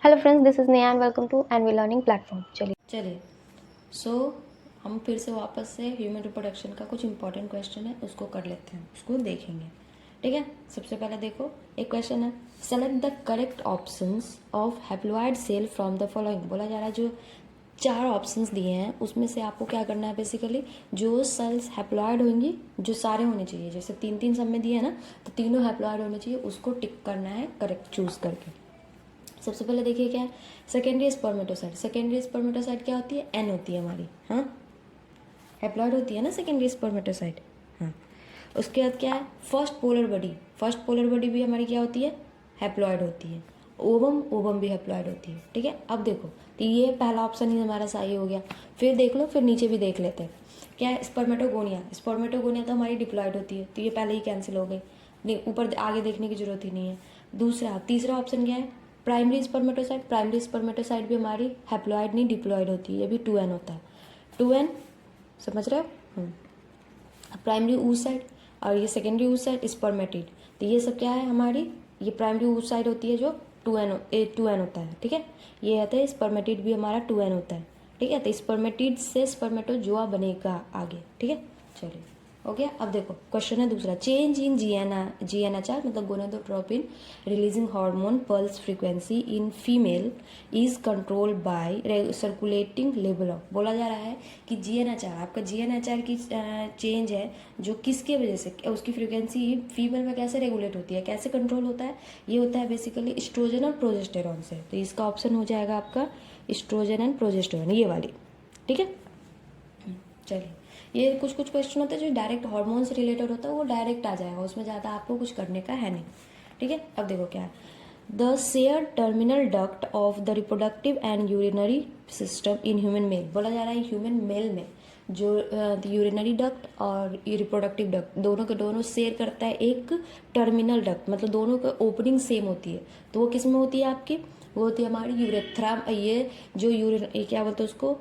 Hello friends, this is Neha and welcome to NV learning platform. चलिए so हम फिर से वापस से ह्यूमन रिप्रोडक्शन का कुछ इंपॉर्टेंट क्वेश्चन है उसको कर लेते हैं, उसको देखेंगे। ठीक है, सबसे पहले देखो एक क्वेश्चन है, select the correct options of haploid cell from the following. बोला जा रहा है जो चार ऑप्शंस दिए हैं उसमें से आपको क्या करना है, बेसिकली जो सेल्स हैप्लॉइड होंगी, जो सारे होने चाहिए, जैसे तीन तीन सब में दिए हैं ना, तो तीनों हैप्लॉइड होने चाहिए, उसको टिक करना है करेक्ट चूज करके। सबसे पहले देखिए क्या है, सेकेंडरी स्पर्मेटोसाइट। सेकेंडरी स्पर्मेटोसाइट क्या होती है, एन होती है हमारी, हाँ हैप्लॉइड होती है ना सेकेंडरी स्पर्मेटोसाइट, हाँ। उसके बाद क्या है, first polar body. First polar body भी हमारी क्या होती है, हैप्लॉइड होती है। ओवम, ओवम भी हैप्लॉइड होती है। ठीक है, अब देखो तो ये पहला ऑप्शन ही हमारा सही हो गया। फिर देख लो, फिर नीचे भी देख लेते हैं क्या है, स्पर्मेटोगोनिया। स्पर्मेटोगोनिया तो हमारी डिप्लॉइड होती है, तो ये पहले ही कैंसिल हो गई, नहीं ऊपर आगे देखने की जरूरत ही नहीं है। दूसरा तीसरा ऑप्शन क्या है, प्राइमरी स्पर्मेटोसाइट। प्राइमरी स्पर्मेटोसाइट भी हमारी हैप्लॉइड नहीं डिप्लॉइड होती है, ये भी 2n होता है, 2n, समझ रहे हो। प्राइमरी oocyte और ये सेकेंडरी oocyte स्पर्मेटिड, तो ये सब क्या है हमारी, ये प्राइमरी oocyte होती है जो 2n होता है। ठीक है, ये आता है स्पर्मेटिड भी हमारा 2n होता है। ठीक है, तो स्पर्मेटिड से स्पर्मेटोजोआ बनेगा आगे। ठीक है, चलिए हो गया। अब देखो क्वेश्चन है दूसरा, चेंज इन जीएनएचआर मतलब gonadotropin releasing hormone pulse frequency in female is controlled by circulating level of. बोला जा रहा है कि जीएनएचआर, आपका जीएनएचआर की चेंज है जो किसके वजह से, उसकी फ्रीक्वेंसी फीमेल में कैसे रेगुलेट होती है, कैसे कंट्रोल होता है, ये होता है बेसिकली एस्ट्रोजन और प्रोजेस्टेरॉन से। तो इसका ऑप्शन हो जाएगा आपका एस्ट्रोजन एंड प्रोजेस्टेरॉन, ये वाली। ठीक है, चलिए ये कुछ कुछ क्वेश्चन होते हैं जो डायरेक्ट हार्मोन से रिलेटेड होता है, वो डायरेक्ट आ जाएगा, उसमें ज़्यादा आपको कुछ करने का है नहीं। ठीक है, अब देखो क्या है, the share terminal duct of the reproductive and urinary system in human male. बोला जा रहा है ह्यूमन मेल में जो यूरिनरी डक्ट और रिप्रोडक्टिव डक्ट दोनों के दोनों शेयर करता है एक टर्मिनल डक्ट, मतलब दोनों की ओपनिंग सेम होती है। तो वो किस में होती है आपकी, वो होती है हमारी यूरेथ्रा, ये जो ये क्या बोलते हैं उसको,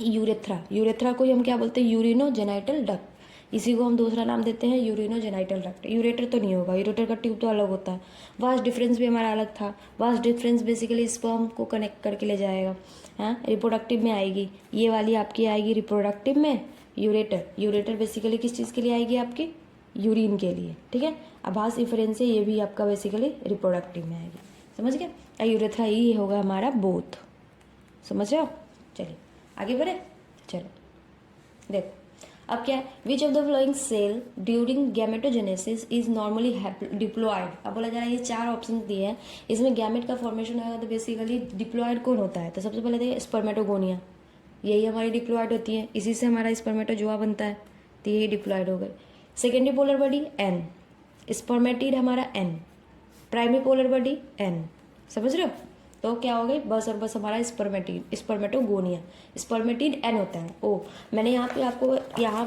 यूरेथ्रा। यूरेथ्रा को ही हम क्या बोलते हैं, यूरिनो जेनाइटल डक्ट, इसी को हम दूसरा नाम देते हैं यूरिनो जेनाइटल डक्ट। यूरेटर तो नहीं होगा, यूरेटर का ट्यूब तो अलग होता है। वास्ट डिफरेंस भी हमारा अलग था। वास्ट डिफरेंस बेसिकली स्पर्म को कनेक्ट करके ले जाएगा, हाँ रिप्रोडक्टिव में आएगी, ये वाली आपकी आएगी रिप्रोडक्टिव में यूरेटर। यूरेटर बेसिकली किस चीज़ के लिए आएगी आपकी, यूरिन के लिए। ठीक है, अब वास्ट डिफरेंस है, ये भी आपका बेसिकली रिप्रोडक्टिव में आएगी, समझ गया। यूरेथ्रा ये होगा हमारा बोथ, समझ रहे हो। चलिए आगे बढ़े, चलो देखो अब क्या है, which of the following cell during gametogenesis is normally diploid. अब बोला जा रहा है ये चार ऑप्शन दिए हैं, इसमें गैमेट का फॉर्मेशन होगा तो बेसिकली डिप्लॉयड कौन होता है, तो सबसे पहले देखिए स्पर्मेटोगोनिया, यही हमारी डिप्लॉयड होती है, इसी से हमारा स्पर्मेटोजोआ बनता है, तो यही डिप्लॉयड हो गई। Secondary polar body N, spermatid हमारा N, primary polar body N, समझ रहे हो। तो क्या हो गई, बस और बस हमारा स्पर्मेटिड, स्पर्मेटोगोनिया, स्पर्मेटिड एन होता है। ओ मैंने यहाँ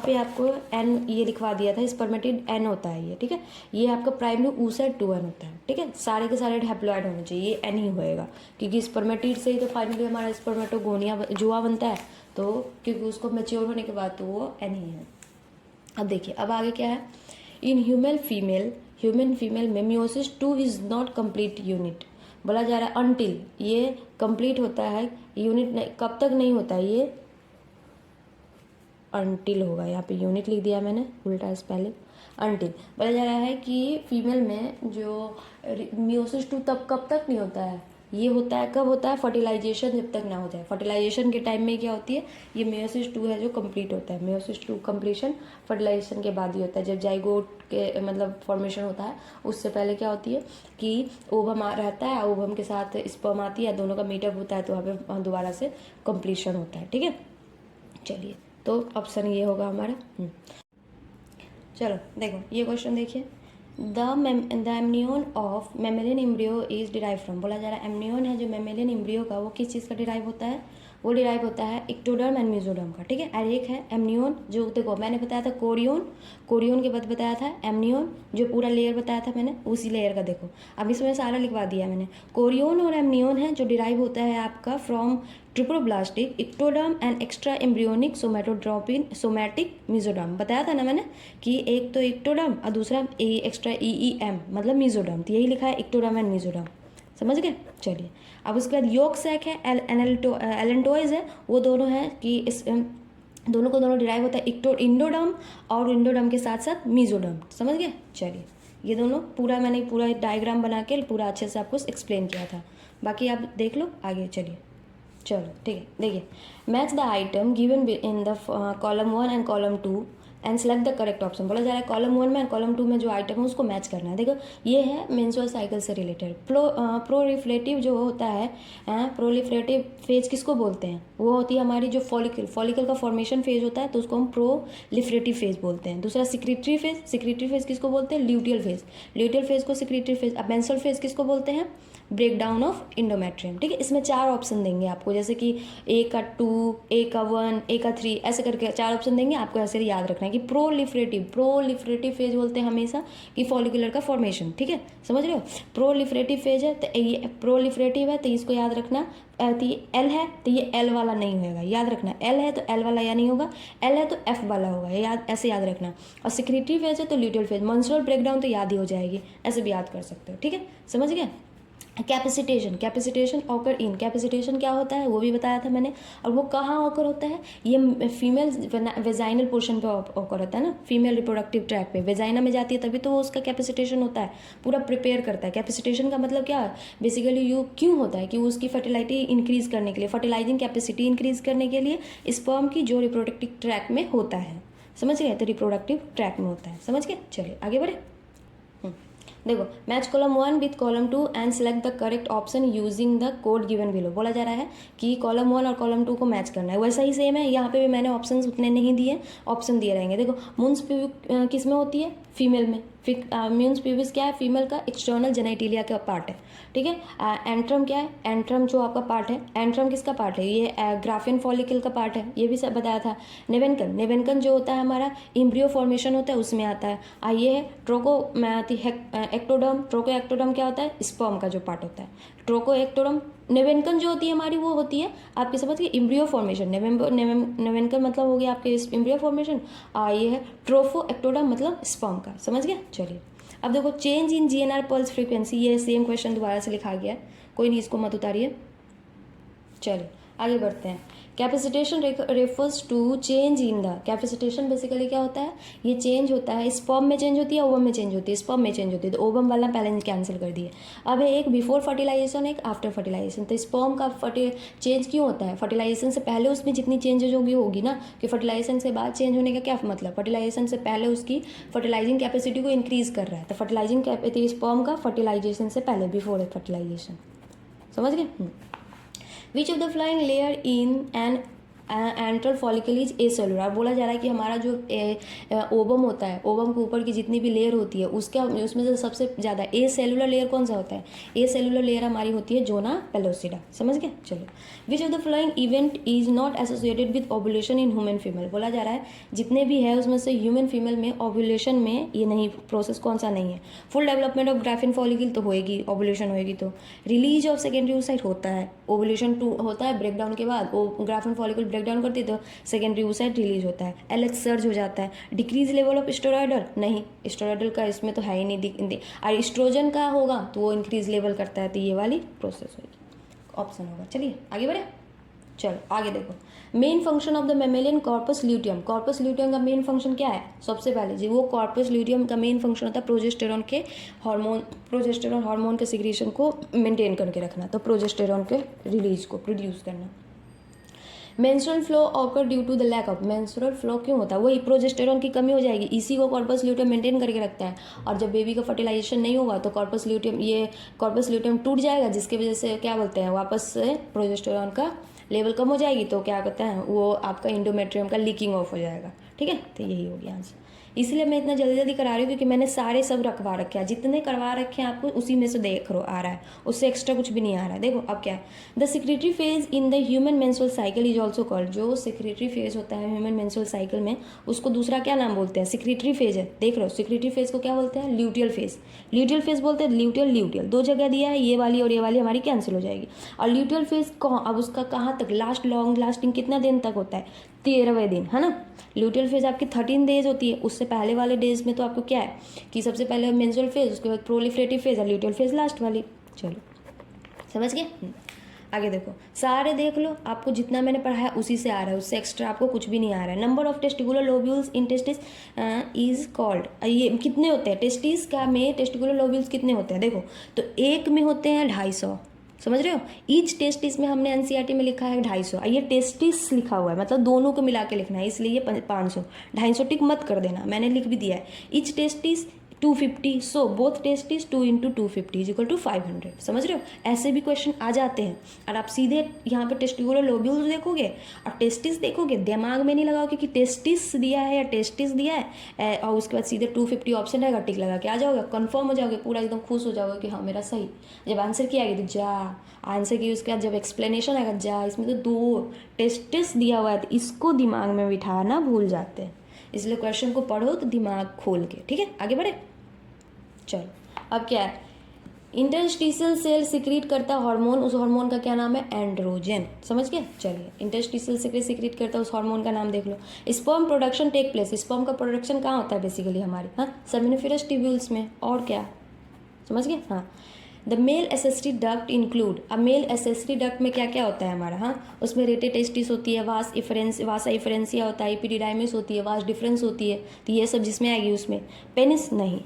पे आपको एन ये लिखवा दिया था, स्पर्मेटिड एन होता है ये। ठीक है, ये आपका प्राइमरी oocyte 2n होता है। ठीक है, सारे के सारे हैप्लॉइड होने चाहिए, ये एन ही होएगा, क्योंकि स्पर्मेटिड से ही तो फाइनली हमारा स्पर्मेटोगोनिया जोआ बनता है, तो क्योंकि उसको मेच्योर होने के बाद तो वो एन ही है। अब देखिए अब आगे क्या है, इन ह्यूमन फीमेल में meiosis 2 is not complete unit. बोला जा रहा है अनटिल ये कंप्लीट होता है, यूनिट नहीं, कब तक नहीं होता है ये, अनटिल होगा, यहाँ पे यूनिट लिख दिया मैंने, उल्टा स्पेलिंग, अनटिल। बोला जा रहा है कि फीमेल में जो मियोसिस 2 तब कब तक नहीं होता है, ये होता है कब होता है, फर्टिलाइजेशन जब तक ना हो जाए। फर्टिलाइजेशन के टाइम में क्या होती है, ये मेयोसिस 2 है जो कंप्लीट होता है। मेयोसिस 2 कंप्लीशन फर्टिलाइजेशन के बाद ही होता है, जब जाइगोट के मतलब फॉर्मेशन होता है, उससे पहले क्या होती है कि ओवम रहता है, ओवम के साथ स्पर्म आती है, दोनों का मीटअप होता है, तो वहाँ पे दोबारा से कंप्लीशन होता है। ठीक है, चलिए तो ऑप्शन ये होगा हमारा। चलो देखो ये क्वेश्चन देखिए, the amnion of mammalian embryo is derive from. बोला जा रहा है एमनियन है जो मेमेलियन एम्ब्रियो का, वो किस चीज़ का डिराइव होता है, वो डिराइव होता है इक्टोडर्म एंड मेसोडर्म का। ठीक है, और एक है एमनियन जो देखो मैंने बताया था कोरियन, कोरियन के बाद बताया था एमनियन, जो पूरा लेयर बताया था मैंने उसी लेयर का देखो, अब इसमें सारा लिखवा दिया मैंने। कोरियन और एमनियन है जो डिराइव होता है आपका from triploblastic ectoderm and extra embryonic somatic mesoderm. बताया था ना मैंने कि एक तो इक्टोडर्म और दूसरा एक्स्ट्रा EEM मतलब मेसोडर्म, तो यही लिखा है इक्टोडर्म एंड मेसोडर्म, समझ गए। चलिए अब उसके बाद योग सैक है, एलेंटोइज है, वो दोनों हैं कि इस दोनों को दोनों डिराइव होता है इंडोडर्म और इंडोडर्म के साथ साथ मीजोडर्म। समझ गए। चलिए ये दोनों पूरा मैंने पूरा डायग्राम बना के पूरा अच्छे से आपको एक्सप्लेन किया था, बाकी आप देख लो आगे। चलिए चलो ठीक है, देखिए match the item given in the column 1 and column 2 and select the correct option. बोला जा रहा है कॉलम 1 में एंड कॉलम 2 में जो आइटम है उसको मैच करना है। देखो ये है मेंस्ट्रुअल साइकिल से रिलेटेड। प्रोलिफरेटिव जो होता है, प्रोलिफरेटिव फेज किसको बोलते हैं, वो होती है हमारी जो फॉलिकल का फॉर्मेशन फेज होता है तो उसको हम प्रोलिफरेटिव फेज बोलते हैं। दूसरा सिक्रेटरी फेज किसको बोलते हैं, ल्यूटियल फेज को सिक्रेटरी फेज। अब मेंस्ट्रुअल फेज किसको बोलते हैं, ब्रेक डाउन ऑफ इंडोमेट्रियम। ठीक है, इसमें 4 ऑप्शन देंगे आपको, जैसे कि ए का 2, ए का 1, ए का 3, ऐसे करके 4 ऑप्शन देंगे आपको। ऐसे याद रखना है कि प्रोलिफरेटिव फेज बोलते हैं हमेशा कि फॉलिकुलर का फॉर्मेशन। ठीक है, समझ रहे हो। प्रोलिफरेटिव फेज है तो ये प्रोलिफरेटिव है तो इसको याद रखना। एल है तो ये एल वाला नहीं होगा, याद रखना। एल है तो एल वाला या नहीं होगा, एल है तो एफ वाला होगा, ऐसे याद रखना। और सिक्रेटरी फेज है तो ल्यूटियल फेज। मेंस्ट्रुअल ब्रेकडाउन तो याद ही हो जाएगी, ऐसे भी याद कर सकते हो। ठीक है, समझ गए। कैपेसिटेशन ऑकर इन, कैपेसिटेशन क्या होता है वो भी बताया था मैंने। और वो कहाँ ऑकर होता है, ये फीमेल वेजाइनल पोर्शन पे ऑकर होता है ना, फीमेल रिप्रोडक्टिव ट्रैक पे वेजाइना में जाती है तभी तो वो उसका कैपेसिटेशन होता है, पूरा प्रिपेयर करता है। कैपेसिटेशन का मतलब क्या है, बेसिकली यू क्यों होता है कि उसकी फर्टिलिटी इंक्रीज करने के लिए, फर्टिलाइजिंग कैपेसिटी इंक्रीज करने के लिए स्पर्म की जो रिप्रोडक्टिव ट्रैक में होता है। समझ गए, तो रिप्रोडक्टिव ट्रैक में होता है। समझ गए। चलिए आगे बढ़े। देखो match column 1 with column 2 and select the correct option using the code given below. बोला जा रहा है कि कॉलम 1 और कॉलम 2 को मैच करना है। वैसा ही सेम है, यहाँ पे भी मैंने ऑप्शंस उतने नहीं दिए, ऑप्शन दिए रहेंगे। देखो मून्स प्यूबिक किस में होती है, फीमेल में। म्यून्स प्यूबिस क्या है, फीमेल का एक्सटर्नल जेनेटिलिया का पार्ट है। ठीक है, एंट्रम क्या है, एंट्रम जो आपका पार्ट है, एंट्रम किसका पार्ट है, ये ग्राफियन फॉलिकल का पार्ट है, ये भी सब बताया था। नेवेनकन जो होता है हमारा इम्ब्रियो फॉर्मेशन होता है उसमें आता है। ये है ट्रोको एक्टोडर्म। ट्रोको एक्टोडर्म क्या होता है, स्पर्म का जो पार्ट होता है। ट्रोको एक्टोडर्म। नेवेनकन जो होती है हमारी वो होती है आपके समझ के इम्ब्रियो फॉर्मेशन। नेवेनकन मतलब हो गया आपके इम्ब्रियो फॉर्मेशन। ये है ट्रोफो एक्टोडर्म मतलब स्पर्म का। समझ गया। चलिए अब देखो चेंज इन जीएनआर पल्स फ्रीक्वेंसी, ये सेम क्वेश्चन दोबारा से लिखा गया है, कोई नहीं इसको मत उतारिए। चलिए आगे बढ़ते हैं। Capacitation refers to change in the, capacitation basically क्या होता है, ये चेंज होता है, स्पर्म में चेंज होती है, ओवम में चेंज होती है। स्पर्म में चेंज होती है तो ओवम वाला पहले कैंसिल कर दिए। अब है एक बिफोर फर्टिलाइजेशन, एक आफ्टर फर्टिलाइजेशन। तो स्पर्म का चेंज क्यों होता है, फर्टिलाइजेशन से पहले उसमें जितनी चेंजेज होगी ना, कि फर्टिलाइजेशन से बाद चेंज होने का क्या मतलब, फर्टिलाइजेशन से पहले उसकी फर्टिलाइजिंग कैपेसिटी को इंक्रीज कर रहा है। तो फर्टिलाइजिंग कैपेसिटी स्पर्म का फर्टिलाइजेशन से पहले, बिफोर फर्टिलाइजेशन। समझ गए। विच of the flying layer in an enteral follicle is a cellular. बोला जा रहा है कि हमारा जो ओवम होता है, ओवम के ऊपर की जितनी भी लेयर होती है उसमें से सबसे ज़्यादा ए सेलुलर लेयर कौन सा होता है, ए सेलुलर लेयर हमारी होती है जोना पेलोसिडा। समझ गए। चलो विच of the flying event is not associated with ovulation in human female. बोला जा रहा है जितने भी है उसमें से ह्यूमन फीमेल में ओव्यूलेशन में ये नहीं, प्रोसेस कौन सा नहीं है। Full development of graphene follicle तो होएगी, ओव्यूलेशन होएगी तो रिलीज ऑफ सेकेंडरी oocyte होता है, ओव्यूलेशन 2 होता है ब्रेकडाउन के बाद, ग्राफिन फॉलिकल ब्रेकडाउन करती है तो सेकेंडरी oocyte रिलीज होता है, एलएच सर्ज हो जाता है। डिक्रीज लेवल ऑफ स्टेरॉयडल, नहीं स्टेरॉयडल का इसमें तो है ही नहीं। और एस्ट्रोजन का होगा तो वो इंक्रीज लेवल करता है, तो ये वाली प्रोसेस होगी, ऑप्शन होगा। चलिए आगे बढ़े। चलो आगे देखो, main function of the mammalian corpus luteum. Corpus luteum का मेन फंक्शन क्या है, सबसे पहले जी वो कॉर्पस ल्यूटियम का मेन फंक्शन होता है प्रोजेस्टेरॉन के प्रोजेस्टेरॉन हार्मोन के सिक्रीशन को मेंटेन करके रखना, तो प्रोजेस्टेरॉन के रिलीज को प्रोड्यूस करना। Menstrual flow occur due to the lack of, menstrual flow क्यों होता है, वही प्रोजेस्टेरॉन की कमी हो जाएगी, इसी को कॉर्पस ल्यूटियम मेंटेन करके रखता है। और जब बेबी का फर्टिलाइजेशन नहीं होगा तो कॉर्पस ल्यूटियम टूट जाएगा, जिसकी वजह से क्या बोलते हैं वापस से प्रोजेस्टेरॉन का लेवल कम हो जाएगी, तो क्या कहते हैं वो आपका इंडोमेट्रियम का लीकिंग ऑफ हो जाएगा। ठीक है, तो यही हो गया आंसर। इसलिए मैं इतना जल्दी जल्दी करा रही हूँ क्योंकि मैंने सारे सब रखवा रखे हैं, जितने करवा रखे हैं आपको उसी में से देख रो आ रहा है, उससे एक्स्ट्रा कुछ भी नहीं आ रहा है। देखो अब क्या है, the secretary phase in the human menstrual cycle is also called, जो सिक्रेटरी फेज होता है ह्यूमन मेंस्ट्रुअल साइकिल में उसको दूसरा क्या नाम बोलते हैं, सिक्रेटरी फेज है। देख लो सिक्रेटरी फेज को क्या बोलते हैं, ल्यूटियल फेज। ल्यूटियल फेज बोलते हैं, ल्यूटियल दो जगह दिया है, ये वाली और ये वाली हमारी कैंसिल हो जाएगी। और ल्यूटियल फेज अब उसका कहाँ तक लॉन्ग लास्टिंग कितना दिन तक होता है, 13वें दिन, है ना। ल्यूटियल फेज आपकी 13 डेज होती है, उससे पहले वाले डेज में तो आपको क्या है कि सबसे पहले मेंस्ट्रुअल फेज, उसके बाद प्रोलिफरेटिव फेज और ल्यूटियल फेज लास्ट वाली। चलो समझ गए? आगे देखो, सारे देख लो, आपको जितना मैंने पढ़ाया उसी से आ रहा है, उससे एक्स्ट्रा आपको कुछ भी नहीं आ रहा है। Number of testicular lobules in testis is called, ये कितने होते हैं टेस्टिस का में, टेस्टिकुलर लोब्यूल्स कितने होते हैं? देखो तो एक में होते हैं 250, समझ रहे हो? ईच टेस्टिस में हमने एनसीईआरटी में लिखा है 250, ये टेस्टिस लिखा हुआ है, मतलब दोनों को मिला के लिखना है, इसलिए ये 500, 250 टिक मत कर देना, मैंने लिख भी दिया है। Each testis 250, so both testis 2 × 250 is equal to 500, समझ रहे हो? ऐसे भी क्वेश्चन आ जाते हैं, और आप सीधे यहाँ पे टेस्टिकुलर लोब्यूल्स देखोगे और टेस्टिस देखोगे, दिमाग में नहीं लगाओगे कि टेस्टिस दिया है या टेस्टिस दिया है, और उसके बाद सीधे 250 ऑप्शन रहेगा, टिक लगा के आ जाओगे, कन्फर्म हो जाओगे, पूरा एकदम खुश हो जाओगे कि हाँ मेरा सही। जब आंसर की आएगी तो जा आंसर की, उसके बाद जब एक्सप्लेनेशन आएगा जा, इसमें तो 2 टेस्टिस दिया हुआ है, तो इसको दिमाग में बिठाना भूल जाते हैं, इसलिए क्वेश्चन को पढ़ो तो दिमाग खोल के। ठीक है, आगे बढ़े। चलो अब क्या है, इंटरस्टिशियल सेल सिक्रीट करता हार्मोन, उस हार्मोन का क्या नाम है? एंड्रोजन, समझ गए? चलिए, इंटरस्टिशियल सिक्रीट करता उस हार्मोन का नाम देख लो। Sperm production take place, sperm का प्रोडक्शन कहाँ होता है बेसिकली हमारे? हाँ, सेमिनिफेरस ट्यूब्यूल्स में, और क्या, समझ गए? हाँ, the male accessory duct include, अब मेल एसेसरी डक्ट में क्या क्या होता है हमारा? हाँ, उसमें रेटे टेस्टिस होती है, वासा इफरेंसिया होता है, एपिडिडाइमिस होती है, वास डिफरेंस होती है, तो ये सब जिसमें आएगी उसमें। पेनिस नहीं,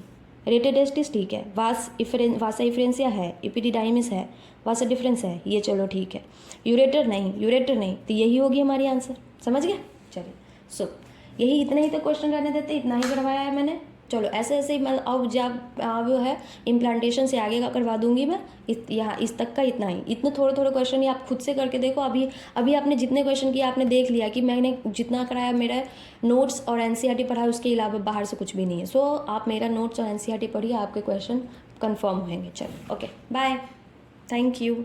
रेटे टेस्टिस ठीक है, वासा इफरेंसिया है, एपिडिडाइमिस है, वासा डिफरेंस है, ये चलो ठीक है। यूरेटर नहीं, तो यही होगी हमारी आंसर, समझ गए? चलिए, सो यही इतने ही तो क्वेश्चन रहने देते, इतना ही करवाया है मैंने। चलो ऐसे ऐसे ही, मतलब अब जब वो है इम्प्लांटेशन से आगे का करवा दूंगी मैं, यहाँ इस तक का इतना ही, इतने थोड़े थोड़े क्वेश्चन ही आप खुद से करके देखो। अभी आपने जितने क्वेश्चन किए आपने देख लिया कि मैंने जितना कराया, मेरा नोट्स और एनसीईआरटी पढ़ा, उसके अलावा बाहर से कुछ भी नहीं है। सो आप मेरा नोट्स और एनसीईआरटी पढ़िए, आपके क्वेश्चन कन्फर्म होंगे। चलो ओके, बाय, थैंक यू।